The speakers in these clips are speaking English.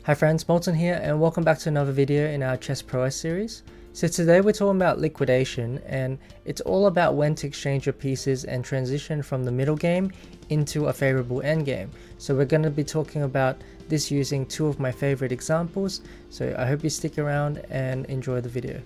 Hi friends, Molton here and welcome back to another video in our chess Prowess series. So today we're talking about liquidation, and it's all about when to exchange your pieces and transition from the middle game into a favorable endgame. So we're going to be talking about this using two of my favorite examples, so I hope you stick around and enjoy the video.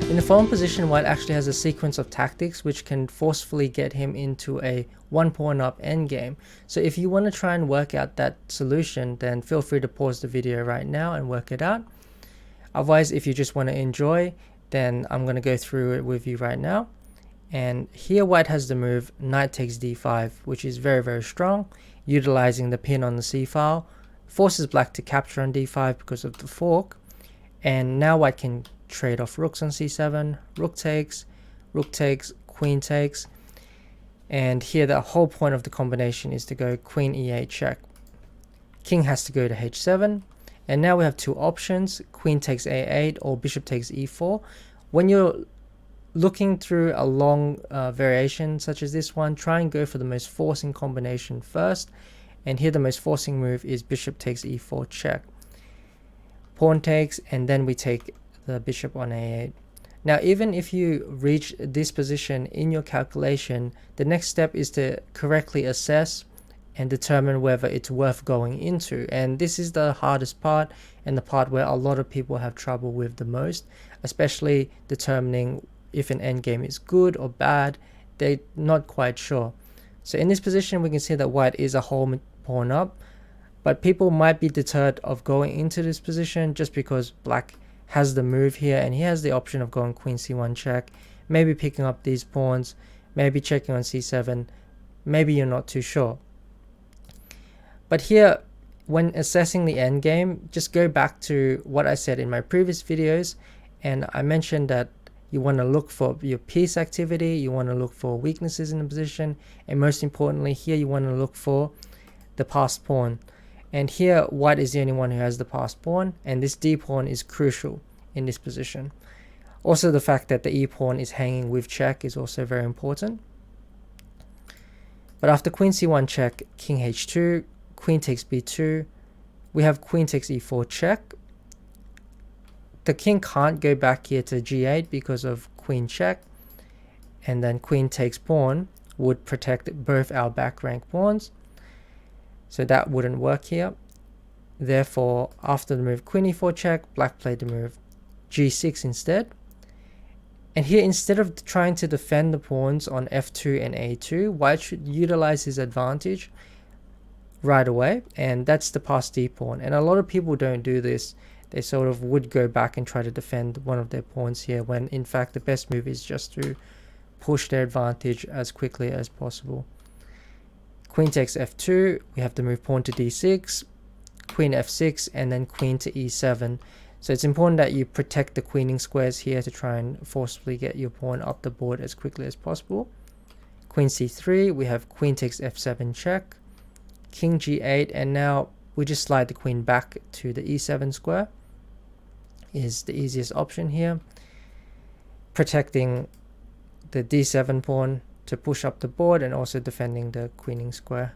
In the following position, white actually has a sequence of tactics which can forcefully get him into a one pawn up endgame. So if you want to try and work out that solution, then feel free to pause the video right now and work it out. Otherwise, if you just want to enjoy, then I'm going to go through it with you right now. And here white has the move knight takes d5, which is very strong, utilizing the pin on the c file, forces black to capture on d5 because of the fork. And now white can trade off rooks on c7, rook takes, queen takes, and here the whole point of the combination is to go queen e8 check. King has to go to h7, and now we have two options: queen takes a8 or bishop takes e4. When you're looking through a long variation such as this one, try and go for the most forcing combination first, and here the most forcing move is bishop takes e4 check. Pawn takes, and then we take the bishop on a8. Now even if you reach this position in your calculation, the next step is to correctly assess and determine whether it's worth going into, and this is the hardest part and the part where a lot of people have trouble with the most, especially determining if an endgame is good or bad. They're not quite sure. So in this position we can see that white is a whole pawn up, but people might be deterred of going into this position just because black has the move here and he has the option of going queen c1 check, maybe picking up these pawns, maybe checking on c7, maybe you're not too sure. But here, when assessing the endgame, just go back to what I said in my previous videos, and I mentioned that you want to look for your piece activity, you want to look for weaknesses in the position, and most importantly here you want to look for the passed pawn. And here white is the only one who has the passed pawn, and this d pawn is crucial in this position. Also the fact that the e pawn is hanging with check is also very important. But after queen c1 check, king h2, queen takes b2, we have queen takes e4 check. The king can't go back here to g8 because of queen check, and then queen takes pawn would protect both our back rank pawns. So that wouldn't work here. Therefore, after the move queen e4 check, black played the move g6 instead. And here, instead of trying to defend the pawns on f2 and a2, white should utilize his advantage right away, and that's the passed d pawn. And a lot of people don't do this. They sort of would go back and try to defend one of their pawns here, when in fact the best move is just to push their advantage as quickly as possible. Queen takes f2, we have to move pawn to d6, queen f6, and then queen to e7. So it's important that you protect the queening squares here to try and forcibly get your pawn up the board as quickly as possible. Queen c3, we have queen takes f7 check, king g8, and now we just slide the queen back to the e7 square is the easiest option here, protecting the d7 pawn to push up the board and also defending the queening square.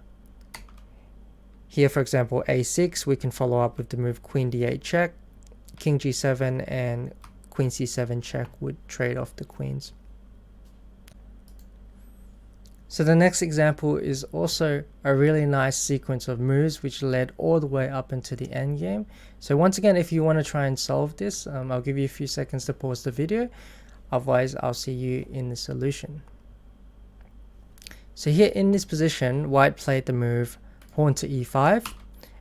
Here, for example, a6, we can follow up with the move queen d8 check, king g7, and queen c7 check would trade off the queens. So the next example is also a really nice sequence of moves which led all the way up into the endgame. So once again, if you want to try and solve this, I'll give you a few seconds to pause the video. Otherwise, I'll see you in the solution. So here in this position, white played the move pawn to e5,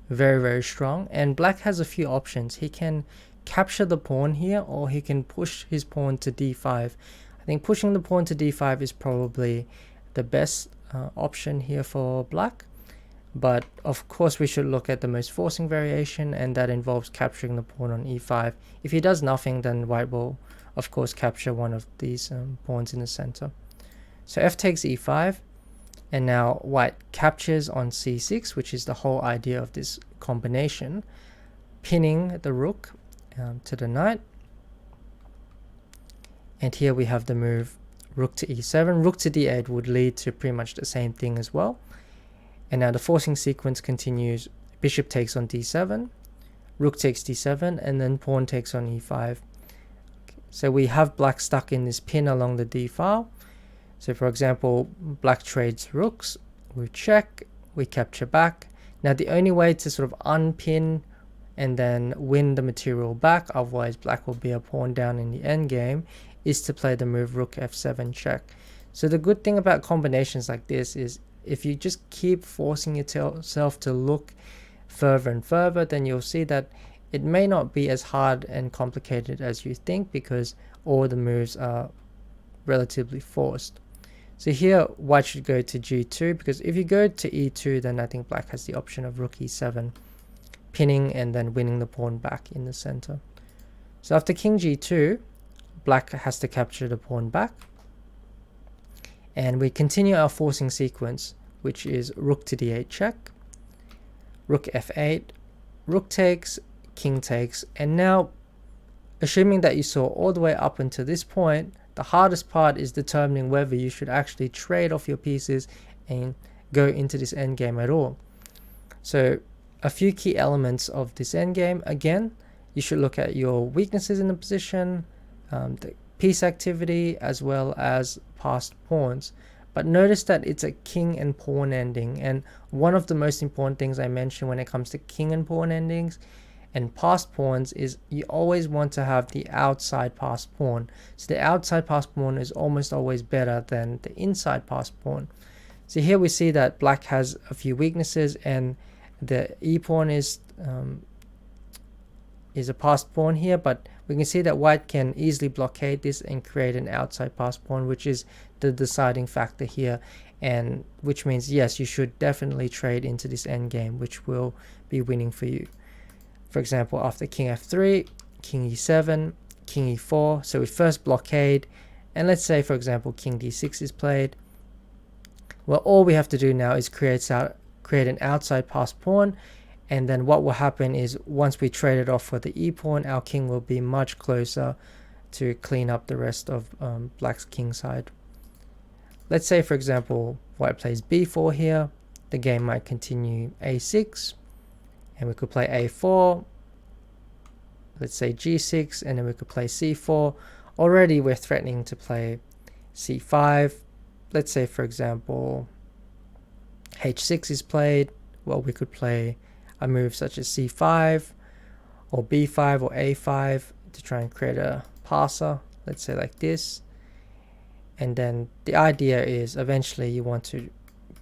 very strong, and black has a few options. He can capture the pawn here, or he can push his pawn to d5. I think pushing the pawn to d5 is probably the best option here for black, but of course we should look at the most forcing variation, and that involves capturing the pawn on e5. If he does nothing, then white will of course capture one of these pawns in the center. So f takes e5, and now white captures on c6, which is the whole idea of this combination, pinning the rook to the knight. And here we have the move rook to e7, rook to d8 would lead to pretty much the same thing as well. And now the forcing sequence continues. Bishop takes on d7, rook takes d7, and then pawn takes on e5. So we have black stuck in this pin along the d file. So for example, black trades rooks, we check, we capture back. Now the only way to sort of unpin and then win the material back, otherwise black will be a pawn down in the endgame, is to play the move rook f7 check. So the good thing about combinations like this is if you just keep forcing yourself to look further and further, then you'll see that it may not be as hard and complicated as you think, because all the moves are relatively forced. So here white should go to g2, because if you go to e2, then I think black has the option of rook e7, pinning and then winning the pawn back in the center. So after king g2, black has to capture the pawn back, and we continue our forcing sequence, which is rook to d8 check, rook f8, rook takes, king takes. And now, assuming that you saw all the way up until this point, the hardest part is determining whether you should actually trade off your pieces and go into this endgame at all. So a few key elements of this endgame: again, you should look at your weaknesses in the position, the piece activity, as well as passed pawns. But notice that it's a king and pawn ending, and one of the most important things I mentioned when it comes to king and pawn endings and passed pawns is you always want to have the outside passed pawn. So the outside passed pawn is almost always better than the inside passed pawn. So here we see that black has a few weaknesses, and the e pawn is a passed pawn here, but we can see that white can easily blockade this and create an outside passed pawn, which is the deciding factor here, and which means yes, you should definitely trade into this endgame, which will be winning for you. For example, after king f3, king e7, king e4, so we first blockade, and let's say for example king d6 is played. Well, all we have to do now is create an outside passed pawn, and then what will happen is once we trade it off for the e pawn, our king will be much closer to clean up the rest of black's king side. Let's say for example white plays b4 here, the game might continue a6, and we could play a4, let's say g6, and then we could play c4. Already we're threatening to play c5. Let's say for example h6 is played. Well, we could play a move such as c5 or b5 or a5 to try and create a passer, let's say like this. And then the idea is eventually you want to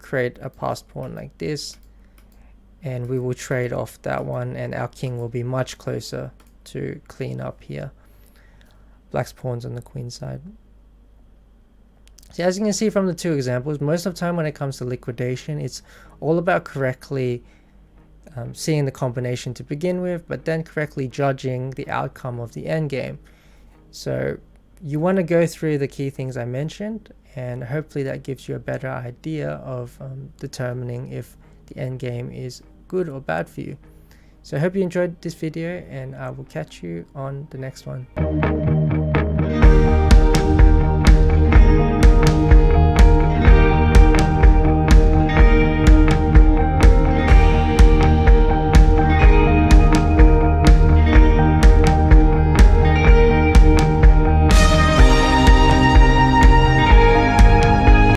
create a passed pawn like this, and we will trade off that one, and our king will be much closer to clean up here black's pawns on the queen side. So as you can see from the two examples, most of the time when it comes to liquidation, it's all about correctly seeing the combination to begin with, but then correctly judging the outcome of the endgame. So you want to go through the key things I mentioned, and hopefully that gives you a better idea of determining if the endgame is good or bad for you. So I hope you enjoyed this video, and I will catch you on the next one.